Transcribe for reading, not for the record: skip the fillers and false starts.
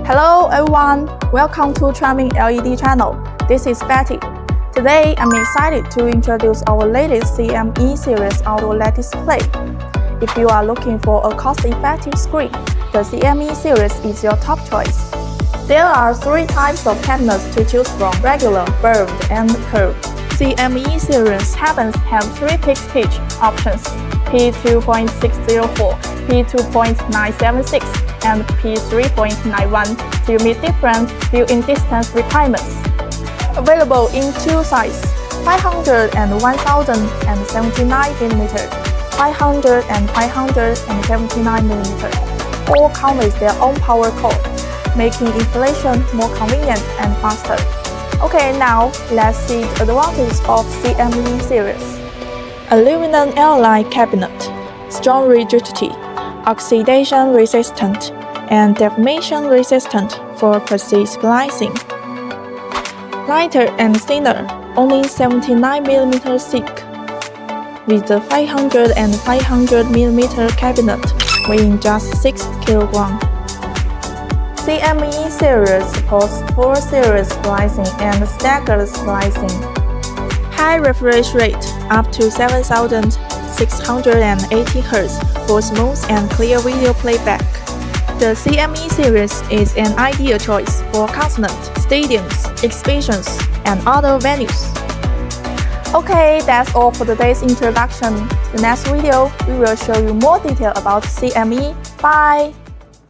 Hello everyone, welcome to 𝗬𝗵𝗲 LED channel. This is Betty. Today I'm excited to introduce our latest CME series outdoor LED display. If you are looking for a cost-effective screen, the CME series is your top choice. There are three types of cabinets to choose from: regular, curved, and curved. CME series cabinets have three fixed pitch options: P2.604, P2.976, and P3.91 to meet different viewing distance requirements. Available in two sizes: 500 and 1079mm, 500 and 579mm. All come with their own power cord, making installation more convenient and faster. Okay, now let's see the advantages of CME series. Aluminum airline cabinet, strong rigidity, oxidation resistant, and deformation resistant for precise splicing. Lighter and thinner, only 79mm thick, with the 500 and 500mm cabinet weighing just 6 kg. CME series supports full series splicing and staggered splicing. High refresh rate up to 7680 Hz for smooth and clear video playback. The CME series is an ideal choice for concerts, stadiums, exhibitions, and other venues. Okay, that's all for today's introduction. The next video, we will show you more detail about CME. Bye!